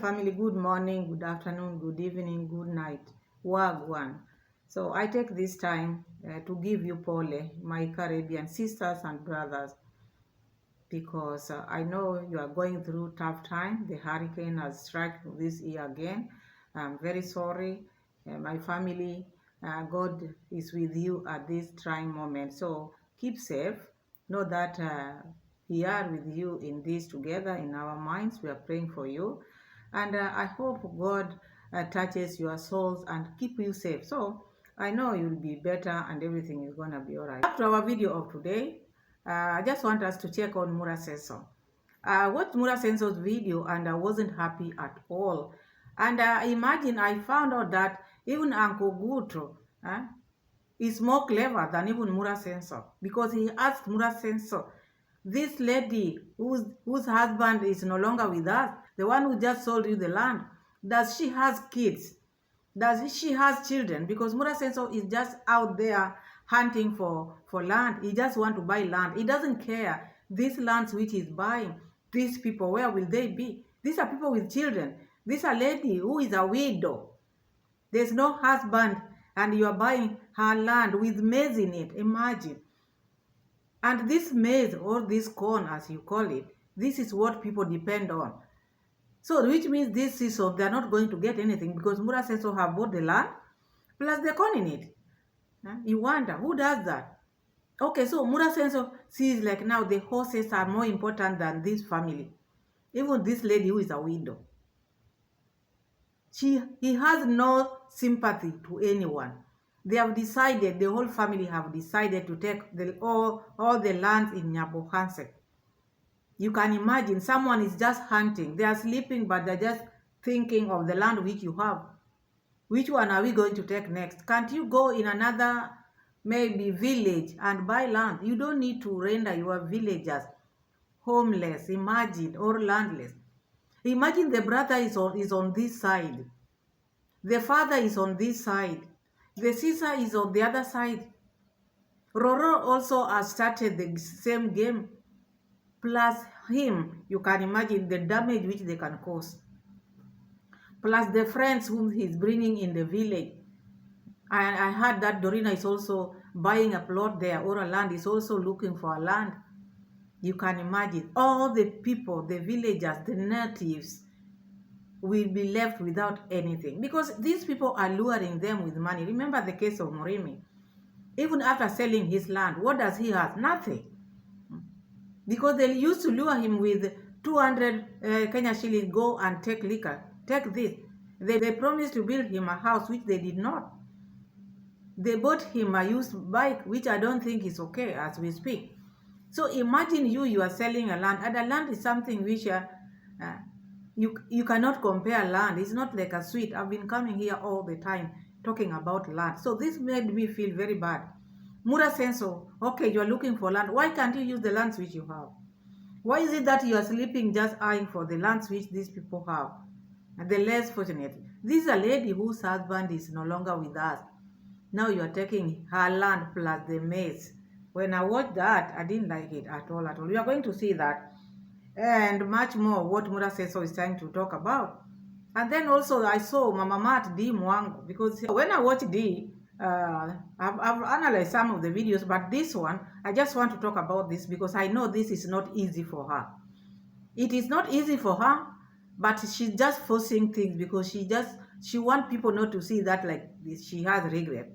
family, good morning, good afternoon, good evening, good night. Wagwan. So I take this time to give you pole, my Caribbean sisters and brothers, because I know you are going through tough time. The hurricane has struck this year again. I'm very sorry. My family, God is with you at this trying moment. So keep safe. Know that we are with you in this together in our minds. We are praying for you. And I hope God touches your souls and keep you safe. So I know you'll be better and everything is going to be all right. After our video of today, I just want us to check on Mura Sensor. I watched Mura Sensor's video and I wasn't happy at all. And imagine I found out that even Uncle Guto is more clever than even Mura Sensor, because he asked Mura Sensor, this lady whose husband is no longer with us, the one who just sold you the land, does she has kids? Does she has children? Because Mura Sensor is just out there hunting for land. He just want to buy land. He doesn't care these lands which he's buying. These people, where will they be? These are people with children. This is a lady who is a widow. There's no husband, and you are buying her land with maize in it. Imagine. And this maize, or this corn as you call it, this is what people depend on. So which means this season they are not going to get anything, because Mura Sensor have bought the land plus the corn in it. You wonder, who does that? Okay, so Mura Sensor sees like now the horses are more important than this family. Even this lady who is a widow. He has no sympathy to anyone. They have decided, the whole family have decided to take all the lands in Nyabohanse. You can imagine someone is just hunting. They are sleeping, but they're just thinking of the land which you have. Which one are we going to take next? Can't you go in another maybe village and buy land? You don't need to render your villagers homeless, imagine, or landless. Imagine the brother is on this side. The father is on this side. The sister is on the other side. Roro also has started the same game. Plus him, you can imagine the damage which they can cause. Plus the friends whom he's bringing in the village. And I heard that Dorina is also buying a plot there, or a land, is also looking for a land. You can imagine all the people, the villagers, the natives will be left without anything, because these people are luring them with money. Remember the case of Murimi. Even after selling his land, what does he have? Nothing. Because they used to lure him with 200 Kenya shillings, go and take liquor, take this. They promised to build him a house, which they did not. They bought him a used bike, which I don't think is okay as we speak. So imagine you are selling a land, and a land is something which you cannot compare land. It's not like a sweet. I've been coming here all the time talking about land. So this made me feel very bad. Mura Sensor, okay, you're looking for land. Why can't you use the lands which you have? Why is it that you are sleeping just eyeing for the lands which these people have? And the less fortunate. This is a lady whose husband is no longer with us. Now you are taking her land plus the maize. When I watched that, I didn't like it at all. We are going to see that. And much more what Mura Sensor is trying to talk about. And then also I saw Mama Mat D Mwango, because when I watched D, I've analyzed some of the videos, but this one, I just want to talk about this because I know this is not easy for her. It is not easy for her, but she's just forcing things because she wants people not to see that like this, she has regret.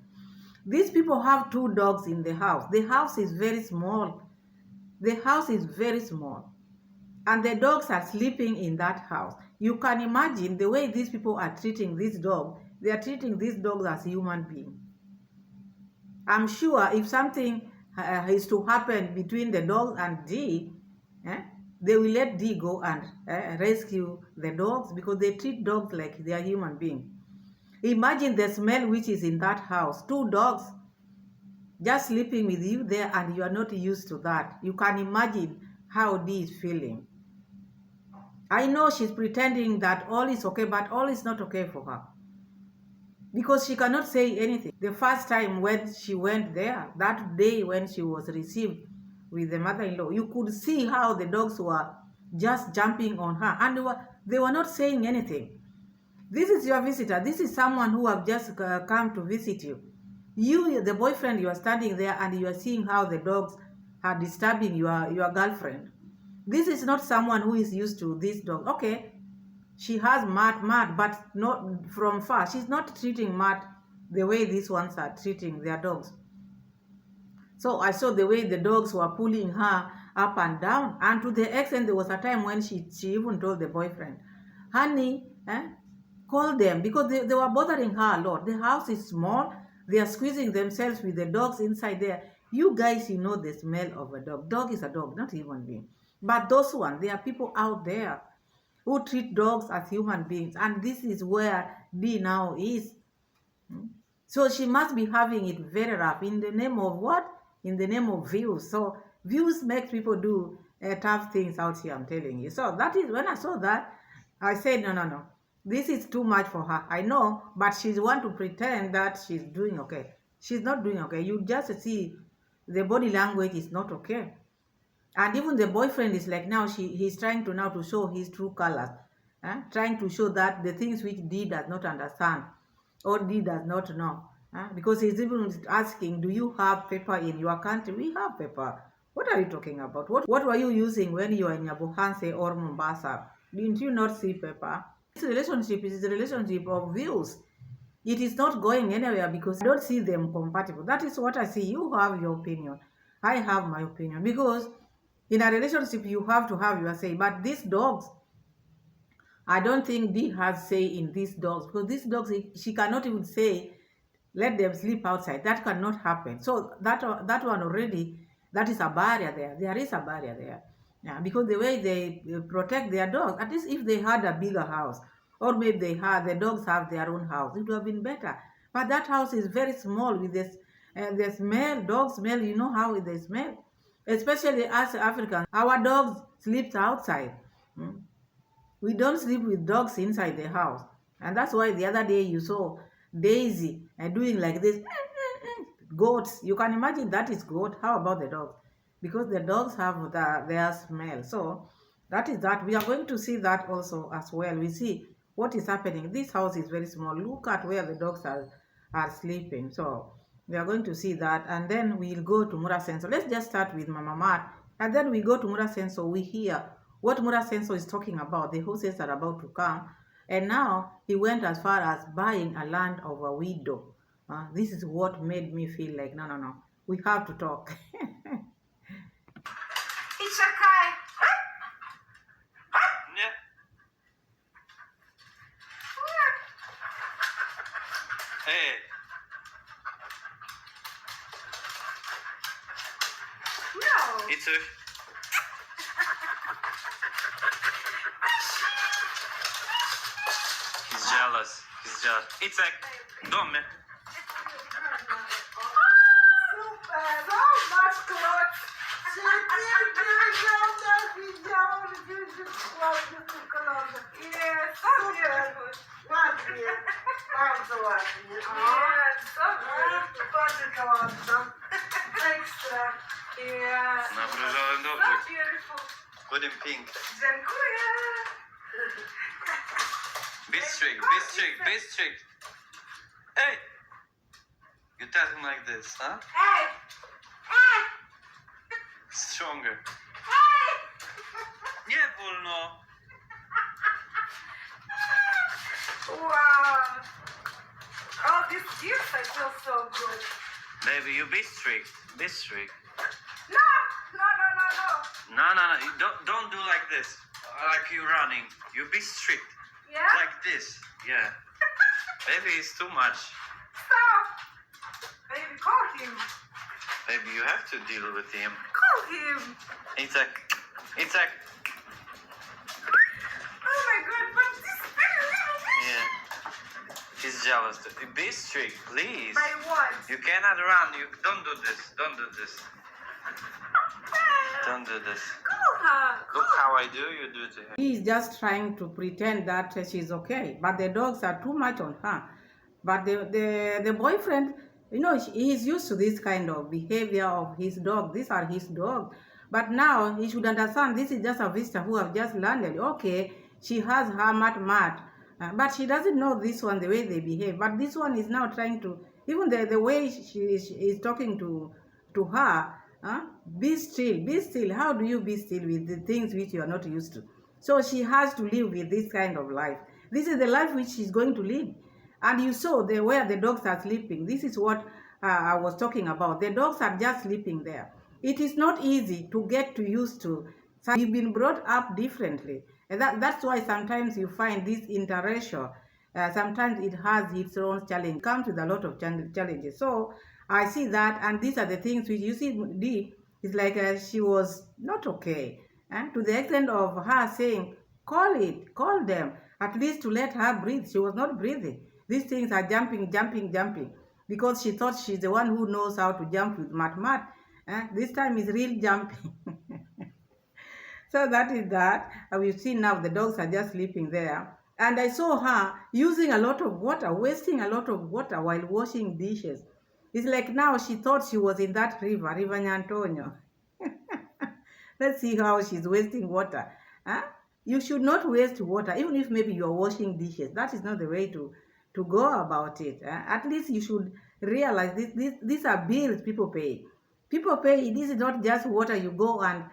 These people have 2 dogs in the house. The house is very small. The house is very small. And the dogs are sleeping in that house. You can imagine the way these people are treating this dog. They are treating these dogs as human beings. I'm sure if something is to happen between the dog and D, they will let D go and rescue the dogs, because they treat dogs like they are human beings. Imagine the smell which is in that house. 2 dogs just sleeping with you there, and you are not used to that. You can imagine how D is feeling. I know she's pretending that all is okay, but all is not okay for her. Because she cannot say anything. The first time when she went there, that day when she was received with the mother-in-law, you could see how the dogs were just jumping on her. And They were not saying anything. This is your visitor. This is someone who have just come to visit you. You, the boyfriend, you are standing there and you are seeing how the dogs are disturbing your girlfriend. This is not someone who is used to this dog. Okay, she has Matt, but not from far. She's not treating Matt the way these ones are treating their dogs. So I saw the way the dogs were pulling her up and down. And to the extent there was a time when she even told the boyfriend, honey, call them, because they were bothering her a lot. The house is small. They are squeezing themselves with the dogs inside there. You guys, you know the smell of a dog. Dog is a dog, not human being. But those ones, there are people out there who treat dogs as human beings. And this is where D now is. So she must be having it very rough. In the name of what? In the name of views. So views make people do tough things out here, I'm telling you. So that is, when I saw that, I said, no. This is too much for her. I know, but she's want to pretend that she's doing okay. She's not doing okay. You just see the body language is not okay. And even the boyfriend is like, now he's trying to now to show his true colors. Trying to show that the things which D does not understand or D does not know. Because he's even asking, do you have paper in your country? We have paper. What are you talking about? What were you using when you were in Nyabohanse or Mombasa? Didn't you not see paper? This relationship is a relationship of views. It is not going anywhere because I don't see them compatible. That is what I see. You have your opinion. I have my opinion. Because in a relationship, you have to have your say. But these dogs, I don't think D has say in these dogs. Because these dogs, she cannot even say, let them sleep outside. That cannot happen. So that one already, that is a barrier there. There is a barrier there. Yeah, because the way they protect their dogs, at least if they had a bigger house, or maybe the dogs have their own house, it would have been better. But that house is very small with this, the smell, dog smell, you know how they smell. Especially as Africans, our dogs sleep outside. We don't sleep with dogs inside the house. And that's why the other day you saw Daisy doing like this. Goats, you can imagine that is goat. How about the dogs? Because the dogs have their smell. So that is that. We are going to see that also as well. We see what is happening. This house is very small. Look at where the dogs are sleeping. So we are going to see that. And then we'll go to Mura Senso. Let's just start with Mama Mat. And then we go to Mura Senso. We hear what Mura Senso is talking about. The horses are about to come. And now he went as far as buying a land of a widow. This is what made me feel like, no. We have to talk. It's okay. Nie. Hey. No. Idź coś. He's jealous. Icek, do mnie. Super. Zobacz, klocz. Widziałam, że jest ładny w tym kolorze. Jest, super. Ładnie. Bardzo ładnie. Jest, super. Bardzo ładna. Ekstra. Jest. Na różowym So dobrze. beautiful. Put in pink. Dziękuję. Be strict. Hey! You tell him like this, huh? Hey. Stronger. Nie wolno. Wow. Oh, this juice I feel so good. Baby, you be strict. No. No. You don't do like this. Like you running. You be strict. Yeah? Like this. Yeah. Baby, it's too much. Stop. Baby, call him. Baby, you have to deal with him. Call him. Itzak. Oh my god, but this very little fish. Yeah. He's jealous. Be strict, please. By what? You cannot run. You don't do this. Don't do this. Call her. Look how I do. You do to him. He's just trying to pretend that she's okay. But the dogs are too much on her. But the boyfriend, you know, he's used to this kind of behavior of his dog. These are his dogs. But now he should understand this is just a visitor who have just landed. Okay, She has her mat, but she doesn't know this one, the way they behave. But this one is now trying to, even the way she is talking to her, be still, be still. How do you be still with the things which you are not used to? So she has to live with this kind of life. This is the life which she's going to live. And you saw where the dogs are sleeping. This is what I was talking about. The dogs are just sleeping there. It is not easy to get to used to. So we've been brought up differently. And that's why sometimes you find this interracial, sometimes it has its own challenge. It comes with a lot of challenges. So I see that, and these are the things which you see, Dee, it's like she was not okay. To the extent of her saying, call them, at least to let her breathe. She was not breathing. These things are jumping, because she thought she's the one who knows how to jump with mat. This time is real jumping. So that is that. We've seen now the dogs are just sleeping there. And I saw her using a lot of water, wasting a lot of water while washing dishes. It's like now she thought she was in that river Nyantonyo. Let's see how she's wasting water. You should not waste water, even if maybe you're washing dishes. That is not the way to go about it. At least you should realize these are bills people pay. People pay. This is not just water you go and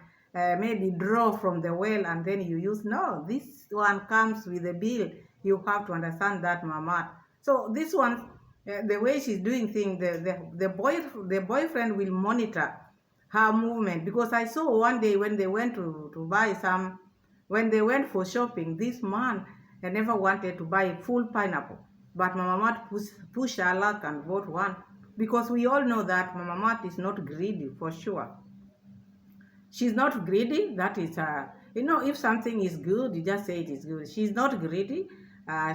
maybe draw from the well and then you use. No, this one comes with a bill. You have to understand that, Mama. So this one, the way she's doing things, the boyfriend will monitor her movement, because I saw one day when they went to buy some, when they went for shopping, this man never wanted to buy full pineapple, but Mama Mat pushed her luck and bought one, because we all know that Mama Mat is not greedy for sure. She's not greedy. That is, if something is good, you just say it is good. She's not greedy.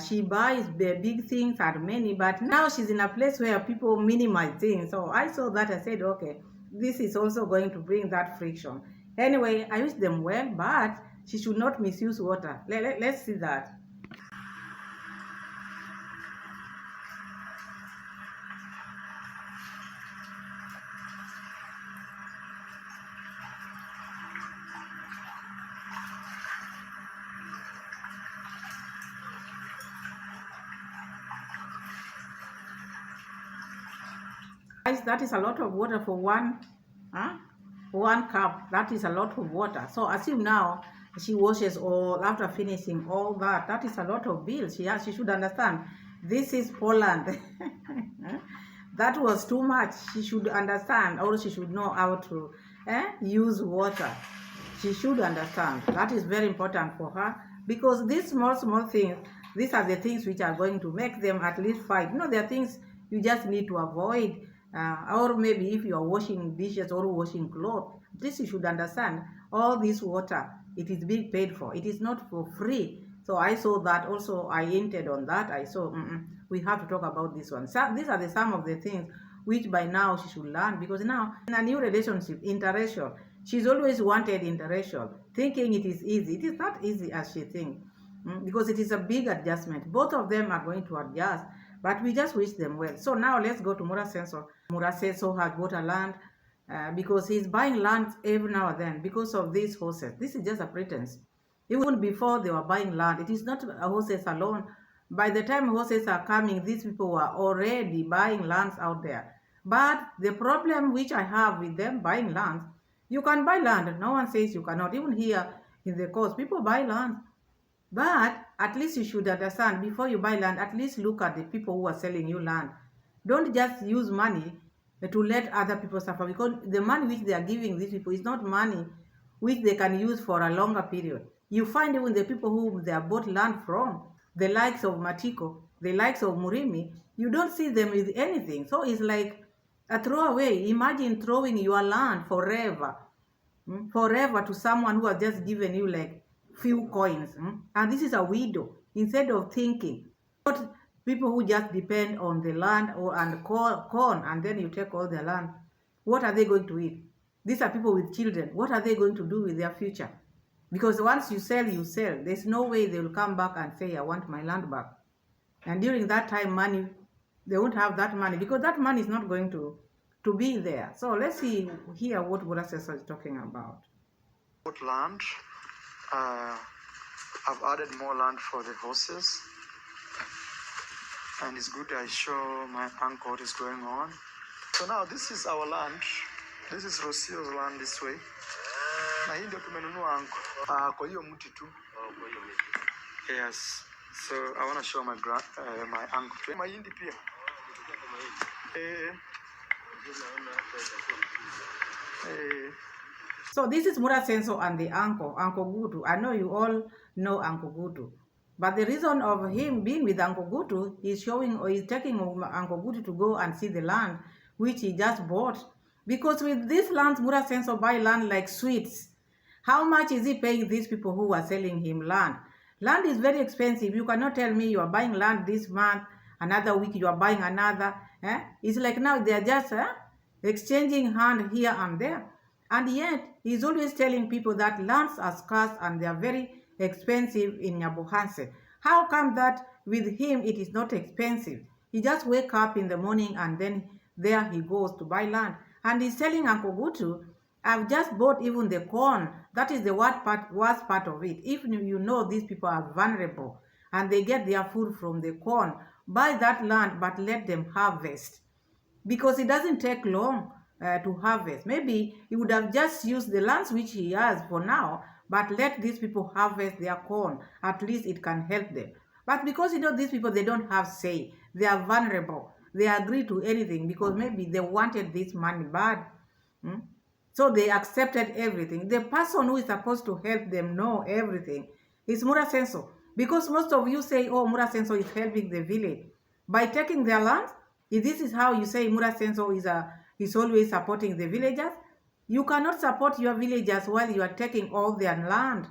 She buys big things and many, but now she's in a place where people minimize things. So I saw that, I said, okay, this is also going to bring that friction. Anyway, I wish them well, but she should not misuse water. Let's see that. Guys, that is a lot of water for one cup. That is a lot of water. So assume now she washes all, after finishing all that. That is a lot of bills. She should understand. This is Poland. That was too much. She should understand, or she should know how to use water. She should understand. That is very important for her, because these small things, these are the things which are going to make them at least fight. There are things you just need to avoid. Or maybe if you are washing dishes or washing clothes, this you should understand. All this water, it is being paid for. It is not for free. So I saw that also. I hinted on that. I saw we have to talk about this one. So these are some of the things which by now she should learn, because now in a new relationship, interracial, she's always wanted interracial, thinking it is easy. It is not easy as she thinks, because it is a big adjustment. Both of them are going to adjust. But we just wish them well. So now let's go to Muraseso. Muraseso has bought a land because he's buying land every now and then because of these horses. This is just a pretense. Even before they were buying land, it is not horses alone. By the time horses are coming, these people were already buying lands out there. But the problem which I have with them buying lands, you can buy land. No one says you cannot. Even here in the coast, people buy land. But at least you should understand, before you buy land, at least look at the people who are selling you land. Don't just use money to let other people suffer, because the money which they are giving these people is not money which they can use for a longer period. You find even the people who they have bought land from, the likes of Matiko, the likes of Murimi, you don't see them with anything. So it's like a throwaway. Imagine throwing your land forever to someone who has just given you like few coins, and this is a widow. Instead of thinking, not people who just depend on the land and corn, and then you take all the land, what are they going to eat? These are people with children. What are they going to do with their future? Because once you sell, there's no way they will come back and say, I want my land back. And during that time, money, they won't have that money, because that money is not going to be there. So let's see here what Burasesa is talking about. Land I've added more land for the horses. And it's good I show my uncle what is going on. So now this is our land. This is Rocio's land this way. Na hii ndio tumenunua uncle. Kwa hiyo mti tu. Yes. So I want to show my uncle. Mahindi pia. So this is Mura Senso and the uncle, Uncle Gutu. I know you all know Uncle Gutu. But the reason of him being with Uncle Gutu is showing or is taking Uncle Gutu to go and see the land which he just bought. Because with this land, Mura Senso buy land like sweets. How much is he paying these people who are selling him land? Land is very expensive. You cannot tell me you are buying land this month, another week you are buying another. It's like now they are just exchanging hand here and there. And yet, he's always telling people that lands are scarce and they are very expensive in Nyabohanse. How come that with him it is not expensive? He just wake up in the morning and then there he goes to buy land. And he's telling Uncle Gutu, I've just bought even the corn. That is the worst part of it. If you know these people are vulnerable and they get their food from the corn, buy that land but let them harvest. Because it doesn't take long to harvest. Maybe he would have just used the lands which he has for now, but let these people harvest their corn. At least it can help them. But because these people, they don't have say. They are vulnerable. They agree to anything because maybe they wanted this money bad. So they accepted everything. The person who is supposed to help them know everything is Mura Senso. Because most of you say, oh, Mura Senso is helping the village. By taking their land, if this is how you say Mura Senso is always supporting the villagers, you cannot support your villagers while you are taking all their land.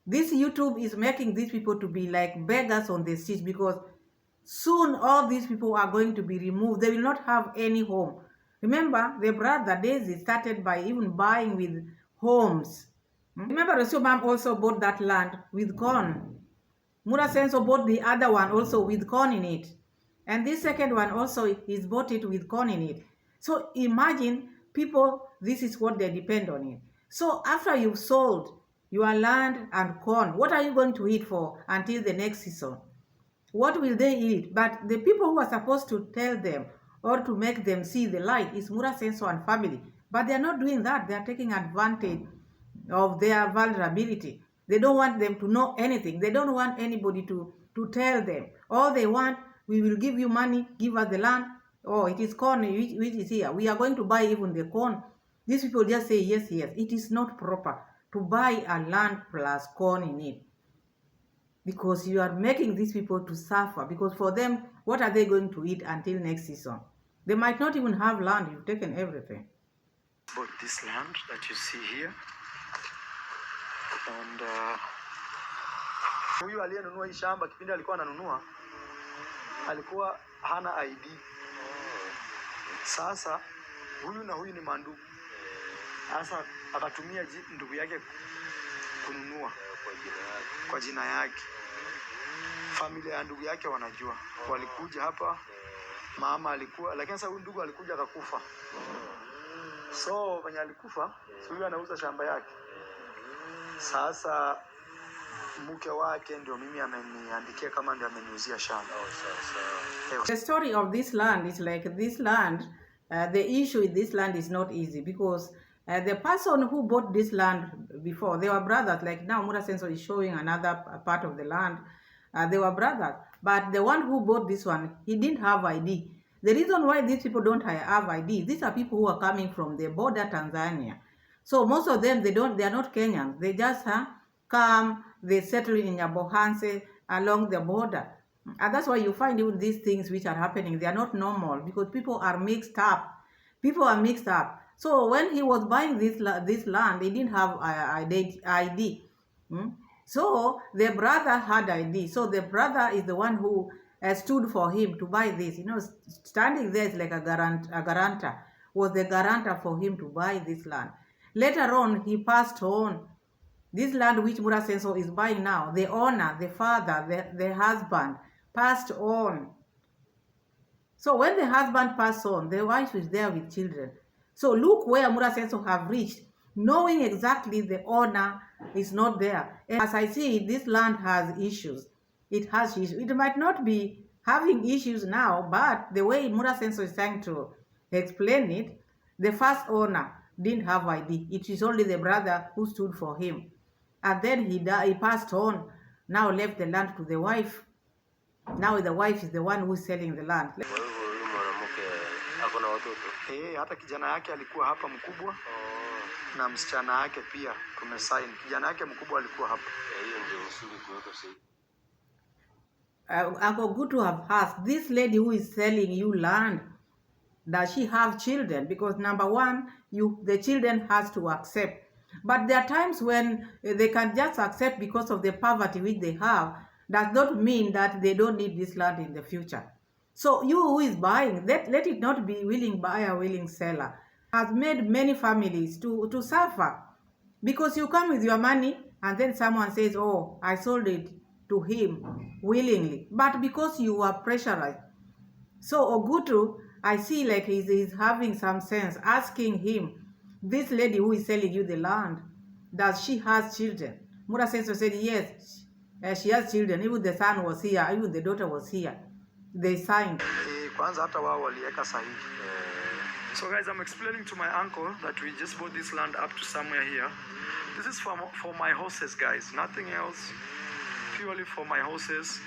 This YouTube is making these people to be like beggars on the streets because soon all these people are going to be removed. They will not have any home. Remember, the brother Daisy started by even buying with homes. Remember, Rocio Mom also bought that land with corn. Mura Senso bought the other one also with corn in it. And this second one also, he's bought it with corn in it. So imagine people, this is what they depend on it. So after you've sold your land and corn, what are you going to eat for until the next season? What will they eat? But the people who are supposed to tell them or to make them see the light is Mura Senso and family. But they are not doing that. They are taking advantage of their vulnerability. They don't want them to know anything. They don't want anybody to tell them. All they want, we will give you money, give us the land. Oh, it is corn which is here. We are going to buy even the corn. These people just say, yes, yes. It is not proper to buy a land plus corn in it. Because you are making these people to suffer. Because for them, what are they going to eat until next season? They might not even have land. You've taken everything. Bought this land that you see here. And huyu aliyenunua hii shamba kipindi alikuwa ananunua alikuwa hana ID. Sasa huyu na huyu ni mandugu. Sasa akatumia ndugu yake kununua kwa jina yake. Familia ya ndugu yake wanajua. Walikuja hapa, mama alikuwa, lakini sasa huyu ndugu alikuja akakufa. So when alikufa, huyu anauza shamba yake. Sasa mke wake ndio mimi ameniandikia kama ndio ameniuzia shamba. The story of this land is like this land, the issue with this land is not easy because the person who bought this land before, they were brothers. Like now Mura Senso is showing another part of the land. They were brothers. But the one who bought this one, he didn't have ID. The reason why these people don't have ID, these are people who are coming from the border Tanzania. So most of them, they are not Kenyans. They just come, they settle in Nyabohanse along the border. And that's why you find even these things which are happening, they are not normal because people are mixed up. People are mixed up. So when he was buying this land, he didn't have ID. So the brother had ID. So the brother is the one who stood for him to buy this. Standing there is like a guarantor. Was the guarantor for him to buy this land. Later on, he passed on. This land which Mura Senso is buying now, the owner, the father, the husband, passed on. So when the husband passed on, the wife is there with children. So look where Mura Senso have reached, knowing exactly the owner is not there. And as I see it, this land has issues. It has issues. It might not be having issues now, but the way Mura Senso is trying to explain it, the first owner didn't have ID. It is only the brother who stood for him. And then he passed on, now left the land to the wife. Now the wife is the one who is selling the land. Kwa hivyo huyu mwanamke ako na watoto. Hata kijana yake alikuwa hapa mkubwa. Na msichana yake pia tumesign. Kijana yake mkubwa alikuwa hapa. Hiyo ndio usuli kuweka sahihi. Ako good to have asked this lady who is selling you land, does she have children? Because number one, the children has to accept. But there are times when they can just accept because of the poverty which they have. Does not mean that they don't need this land in the future. So you who is buying, let it not be willing buyer, willing seller. Has made many families to suffer. Because you come with your money and then someone says, oh, I sold it to him willingly. But because you were pressurized. So Ogutu, I see like he's having some sense, asking him, this lady who is selling you the land, does she has children? Mura Senso said, yes, she has children. Even the son was here, even the daughter was here. They signed. Kwanza hata wao waliweka sahihi. So guys, I'm explaining to my uncle that we just bought this land up to somewhere here. This is for my horses, guys. Nothing else. Purely for my horses.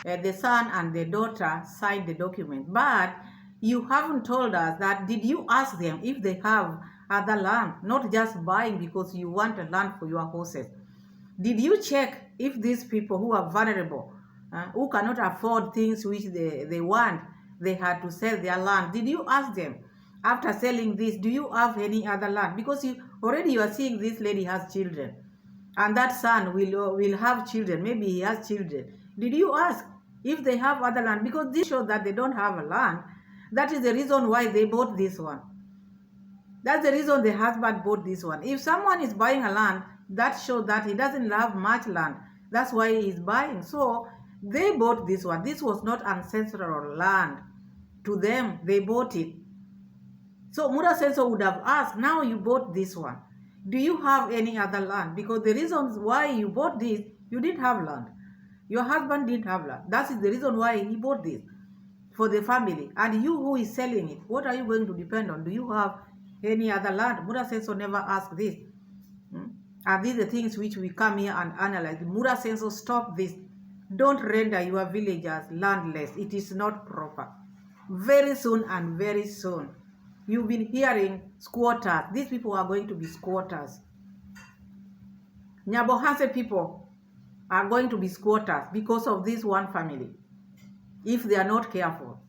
The son and the daughter signed the document. But you haven't told us that, did you ask them if they have other land? Not just buying because you want a land for your horses. Did you check if these people who are vulnerable, who cannot afford things which they want, they had to sell their land? Did you ask them, after selling this, do you have any other land? Because you are seeing this lady has children. And that son will have children. Maybe he has children. Did you ask if they have other land? Because this shows that they don't have a land. That is the reason why they bought this one. That's the reason the husband bought this one. If someone is buying a land, that shows that he doesn't have much land. That's why he's buying. So they bought this one. This was not ancestral land. To them, they bought it. So Mura Senso would have asked, now you bought this one. Do you have any other land? Because the reasons why you bought this, you didn't have land. Your husband didn't have land. That is the reason why he bought this. For the family. And you who is selling it, what are you going to depend on? Do you have any other land? Mura Senso never asked this. And these are the things which we come here and analyze. Mura Senso, stop this. Don't render your villagers landless. It is not proper. Very soon and very soon, you've been hearing squatters. These people are going to be squatters. Nyabohanse people are going to be squatters because of this one family, if they are not careful.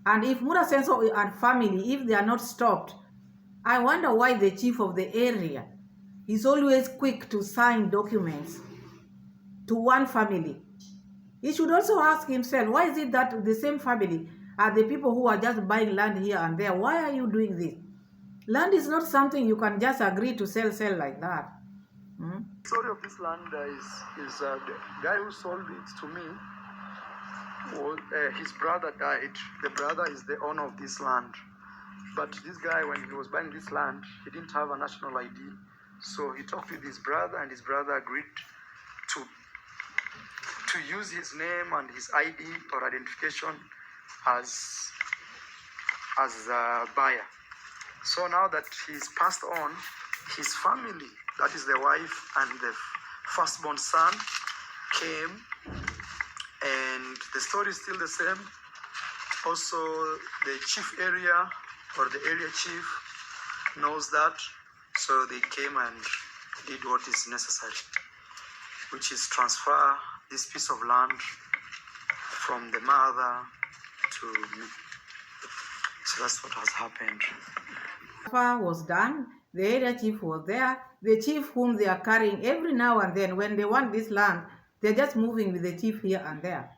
And if Mura Senso and family, if they are not stopped, I wonder why the chief of the area is always quick to sign documents to one family. He should also ask himself, why is it that the same family are the people who are just buying land here and there? Why are you doing this? Land is not something you can just agree to sell like that. The story of this land is the guy who sold it to me. His brother died. The brother is the owner of this land. But this guy, when he was buying this land, he didn't have a national ID. So he talked with his brother, and his brother agreed to use his name and his ID or identification as a buyer. So now that he's passed on, his family, that is the wife and the firstborn son, came, and the story is still the same. Also, the chief area or the area chief knows that, so they came and did what is necessary, which is transfer this piece of land from the mother to me. So that's what has happened. Was done. The area chief was there. The chief whom they are carrying every now and then, when they want this land, they're just moving with the chief here and there.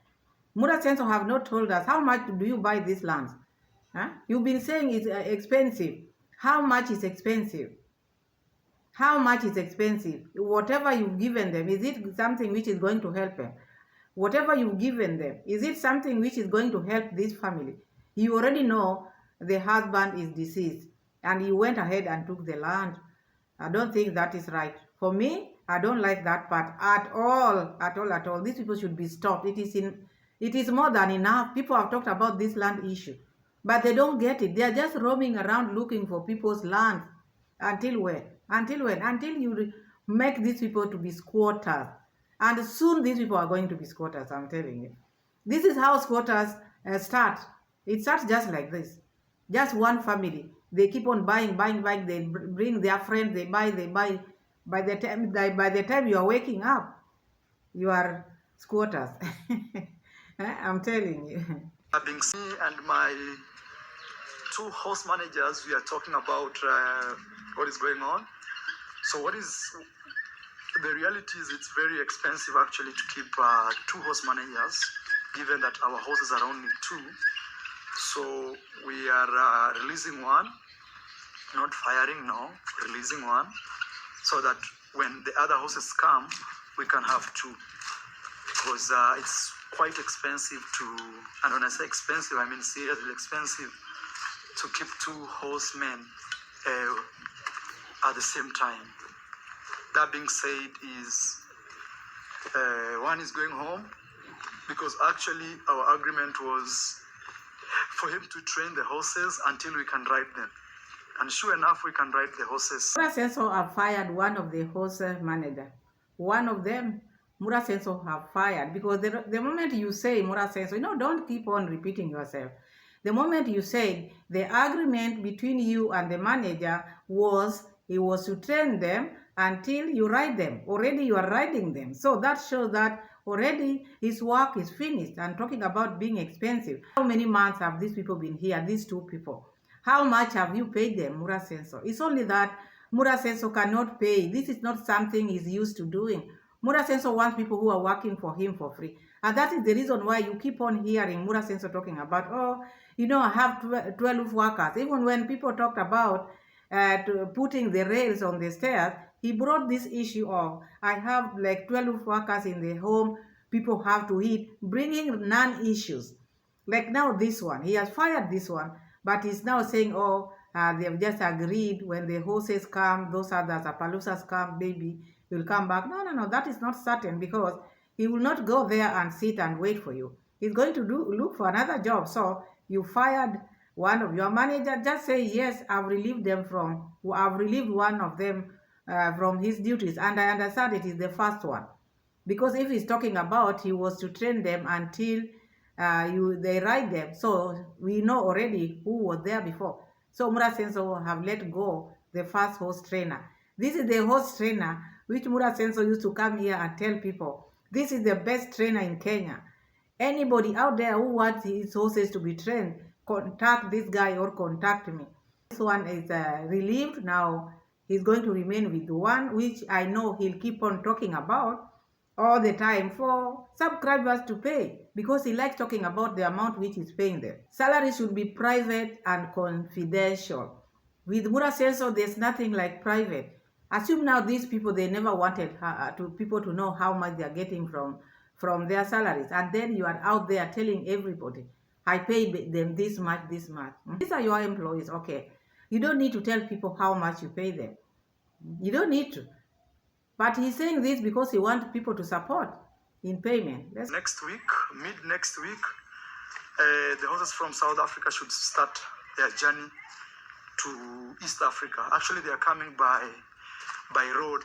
Mura Senso have not told us, how much do you buy this land? You've been saying it's expensive. How much is expensive? How much is expensive? Whatever you've given them, is it something which is going to help them? Whatever you've given them, is it something which is going to help this family? You already know the husband is deceased, and you went ahead and took the land. I don't think that is right. For me, I don't like that part at all, at all, at all. These people should be stopped. It is more than enough. People have talked about this land issue, but they don't get it. They are just roaming around looking for people's land. Until when? Until when? Until you make these people to be squatters. And soon these people are going to be squatters, I'm telling you. This is how squatters start. It starts just like this. Just one family. They keep on buying. They bring their friends. They buy. By the time you are waking up, you are squatters. I'm telling you. Having me and my two house managers, we are talking about what is going on. So the reality is it's very expensive actually to keep two house managers, given that our houses are only two. So we are releasing one, not firing, no, releasing one, so that when the other houses come, we can have two. Because it's quite expensive to, and when I say expensive, I mean seriously expensive to keep two horsemen at the same time. That being said, one is going home because actually our agreement was for him to train the horses until we can ride them. And sure enough, we can ride the horses. Mura Senso have fired one of the horse manager. One of them, Mura Senso have fired because the moment you say Mura Senso, don't keep on repeating yourself. The moment you said the agreement between you and the manager was he was to train them until you ride them. Already you are riding them. So that shows that already his work is finished. And talking about being expensive, how many months have these people been here, these two people? How much have you paid them, Mura Senso? It's only that Mura Senso cannot pay. This is not something he's used to doing. Mura Senso wants people who are working for him for free. And that is the reason why you keep on hearing Mura Senso talking about, I have 12 workers. Even when people talked about putting the rails on the stairs, he brought this issue of, I have like 12 workers in the home, people have to eat, bringing non-issues. Like now this one, he has fired this one, but he's now saying, they have just agreed when the horses come, those others, Appaloosas come, baby, he'll come back. No, that is not certain because he will not go there and sit and wait for you. He's going to look for another job. So you fired one of your manager, just say, yes, I've relieved one of them from his duties. And I understand it is the first one. Because if he's talking about he was to train them until they ride them. So we know already who was there before. So Mura Senso have let go the first horse trainer. This is the horse trainer which Mura Senso used to come here and tell people, this is the best trainer in Kenya. Anybody out there who wants his horses to be trained, contact this guy or contact me. This one is relieved. Now he's going to remain with one which I know he'll keep on talking about all the time for subscribers to pay because he likes talking about the amount which he's paying them. Salary should be private and confidential. With Mura Senso, there's nothing like private. Assume now these people, they never wanted people to know how much they're getting from their salaries. And then you are out there telling everybody, I pay them this much, this much. These are your employees, okay. You don't need to tell people how much you pay them. You don't need to. But he's saying this because he wants people to support in payment. Next week, mid-next week, the horses from South Africa should start their journey to East Africa. Actually, they are coming by road.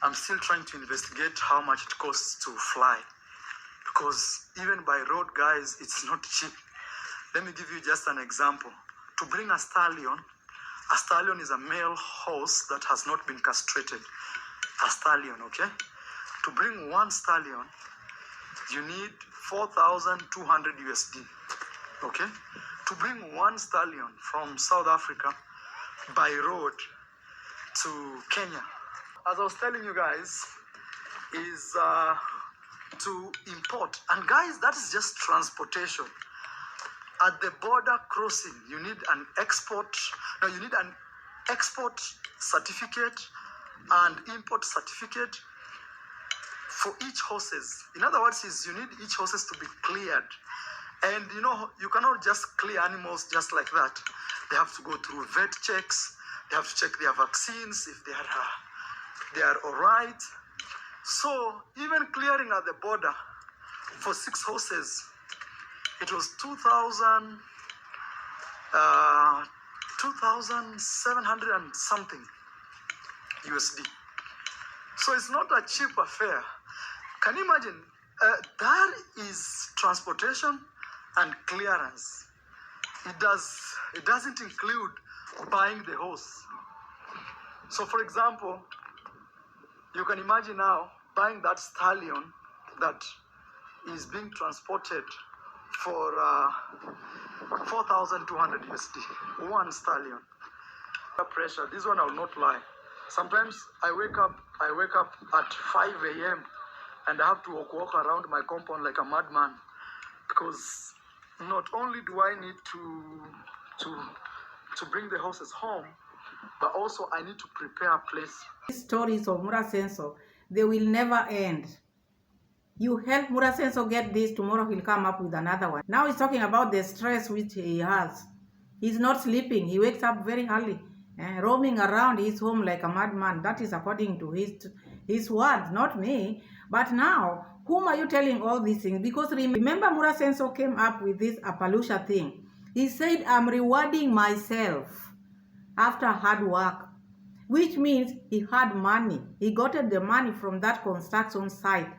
I'm still trying to investigate how much it costs to fly. Because even by road, guys, it's not cheap. Let me give you just an example. To bring a stallion is a male horse that has not been castrated. A stallion, okay? To bring one stallion, you need 4,200 USD, okay? To bring one stallion from South Africa by road to Kenya, as I was telling you guys, is to import. And guys, that is just transportation. At the border crossing, you need an export certificate and import certificate for each horses. In other words, you need each horses to be cleared. And you cannot just clear animals just like that. They have to go through vet checks. They have to check their vaccines if they are They are all right. So even clearing at the border for 6 horses, it was 2,700 and something USD. So it's not a cheap affair. Can you imagine? That is transportation and clearance. It doesn't include buying the horse. So for example, you can imagine now buying that stallion that is being transported for 4,200 USD. One stallion. Pressure. This one I will not lie. Sometimes I wake up at 5 a.m. and I have to walk around my compound like a madman, because not only do I need to bring the horses home, but also I need to prepare a place. These stories of Murasenso, they will never end. You help Murasenso get this, tomorrow he'll come up with another one. Now he's talking about the stress which he has. He's not sleeping. He wakes up very early, roaming around his home like a madman. That is according to his words, not me. But now, whom are you telling all these things? Because remember, Murasenso came up with this Appaloosa thing. He said, I'm rewarding myself after hard work, which means he had money. He got the money from that construction site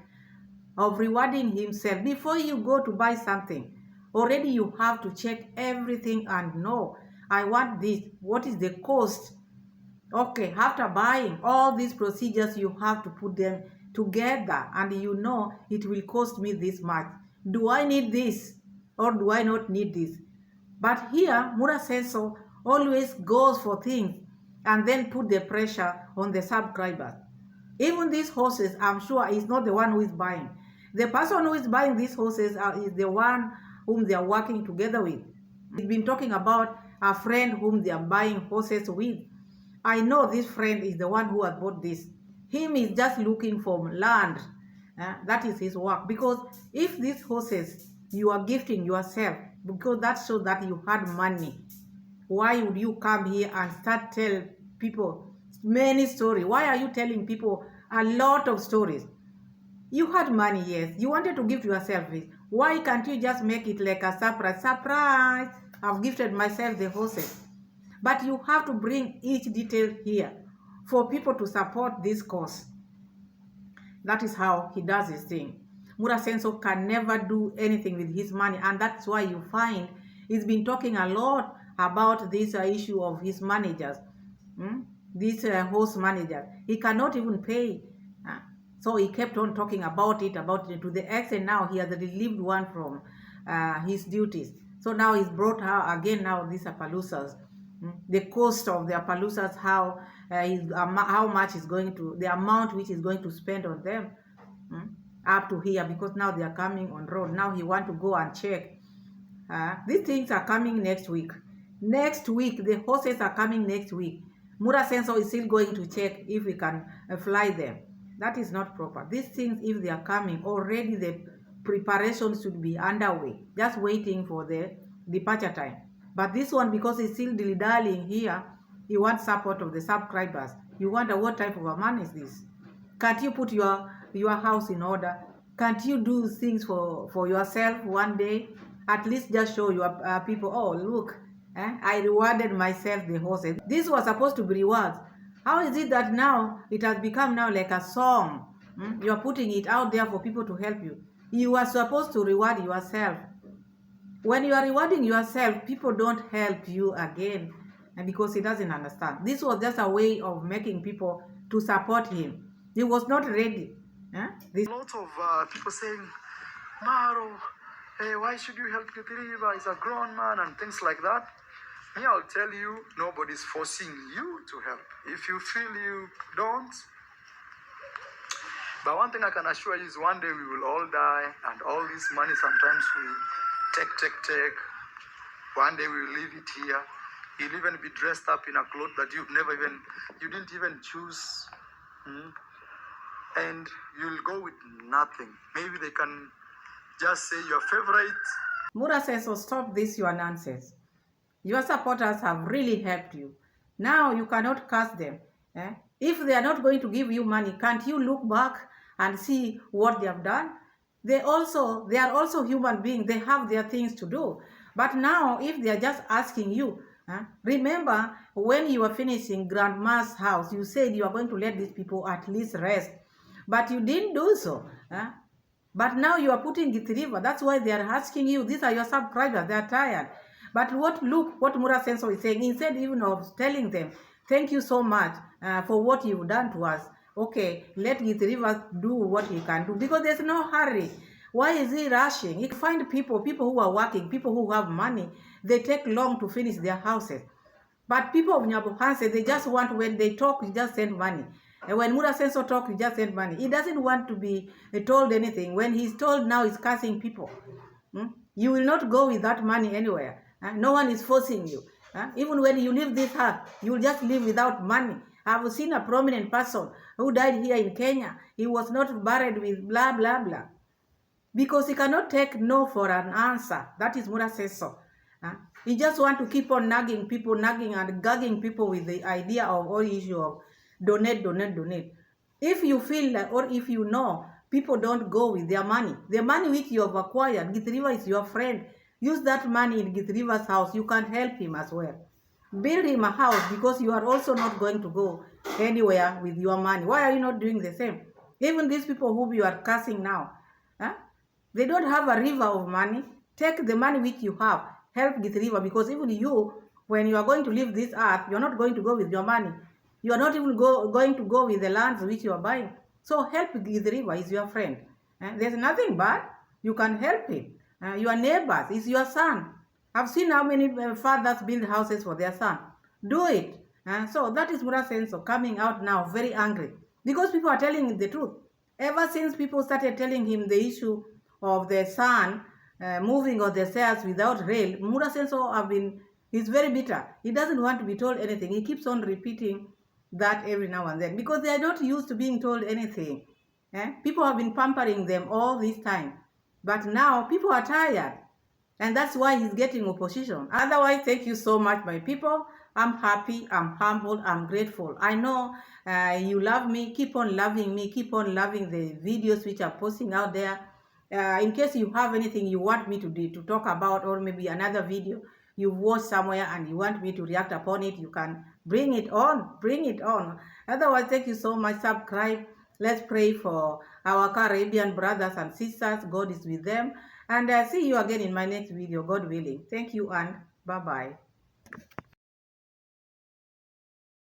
of rewarding himself. Before you go to buy something, already you have to check everything and know, I want this. What is the cost? Okay, after buying all these procedures, you have to put them together and you know it will cost me this much. Do I need this or do I not need this? But here, Murasenso always goes for things and then put the pressure on the subscribers. Even these horses, I'm sure, is not the one who is buying. The person who is buying these horses is the one whom they are working together with. He's been talking about a friend whom they are buying horses with. I know this friend is the one who has bought this. Him is just looking for land. That is his work. Because if these horses you are gifting yourself, because that shows that you had money, why would you come here and start tell people many stories? Why are you telling people a lot of stories? You had money, yes. You wanted to gift yourself this. Why can't you just make it like a surprise? Surprise! I've gifted myself the horses. But you have to bring each detail here for people to support this cause. That is how he does his thing. Murasenso can never do anything with his money, and that's why you find he's been talking a lot about this issue of his managers. This horse manager. He cannot even pay. So he kept on talking about it to the extent now he has relieved one from his duties. So now he's brought her again now these Appaloosas. The cost of the Appaloosas, how much is going to, the amount which is going to spend on them up to here, because now they are coming on road. Now he want to go and check. These things are coming next week. Next week, the horses are coming next week. Murasenso is still going to check if we can fly them. That is not proper. These things, if they are coming, already the preparations should be underway, just waiting for the departure time. But this one, because it's still dilly-dallying here, you want support of the subscribers. You wonder what type of a man is this? Can't you put your house in order? Can't you do things for yourself one day? At least just show your people, oh, look, I rewarded myself the horses. This was supposed to be rewards. How is it that now it has become now like a song? You are putting it out there for people to help you. You are supposed to reward yourself. When you are rewarding yourself, people don't help you again, and because he doesn't understand. This was just a way of making people to support him. He was not ready. A lot of people saying, Maro, hey, why should you help Kitiriba? He's a grown man and things like that. Me, I'll tell you, nobody's forcing you to help. If you feel you don't. But one thing I can assure you is one day we will all die, and all this money sometimes we take. One day we will leave it here. You'll even be dressed up in a cloth that you didn't even choose. And you'll go with nothing. Maybe they can just say your favorite. Murasenso, stop this, your nonsense. Your supporters have really helped you. Now you cannot curse them. If they are not going to give you money, can't you look back and see what they have done? They are also human beings. They have their things to do. But now, if they are just asking you, remember when you were finishing grandma's house, you said you are going to let these people at least rest, but you didn't do so. But now you are putting it river. That's why they are asking you. These are your subscribers. They are tired. But look what Mura Senso is saying. Instead even of telling them, thank you so much for what you've done to us. Okay, let River do what he can do, because there's no hurry. Why is he rushing? He find people who are working, people who have money. They take long to finish their houses. But people of Nyabohanse, they just want, when they talk, you just send money. And when Mura Senso talk, you just send money. He doesn't want to be told anything. When he's told now, he's cursing people. You will not go with that money anywhere. No one is forcing you. Even when you leave this earth, you will just live without money. I've seen a prominent person who died here in Kenya. He was not buried with blah, blah, blah. Because he cannot take no for an answer. That is Mura Senso. He just want to keep on nagging and gagging people with the idea of all issue of donate. If you feel like, or if you know people don't go with their money, the money which you have acquired, Githriva is your friend. Use that money in Githriva's house. You can help him as well. Build him a house, because you are also not going to go anywhere with your money. Why are you not doing the same? Even these people who you are cursing now, they don't have a river of money. Take the money which you have. Help Githriva, because even you, when you are going to leave this earth, you're not going to go with your money. You are not even going to go with the lands which you are buying. So help Githriva, is your friend. There's nothing bad. You can help him. Your neighbors, is your son. I've seen how many fathers build houses for their son. Do it. So that is Mura Senso coming out now very angry, because people are telling him the truth. Ever since people started telling him the issue of the son moving on the stairs without rail, Mura Senso he's very bitter. He doesn't want to be told anything. He keeps on repeating that every now and then, because they are not used to being told anything. People have been pampering them all this time. But now people are tired. And that's why he's getting opposition. Otherwise, thank you so much, my people. I'm happy, I'm humble, I'm grateful. I know you love me. Keep on loving me. Keep on loving the videos which I'm posting out there. In case you have anything you want me to talk about, or maybe another video you've watched somewhere and you want me to react upon it, you can bring it on. Bring it on. Otherwise, thank you so much. Subscribe. Let's pray for our Caribbean brothers and sisters. God is with them. And see you again in my next video, God willing. Thank you and bye-bye.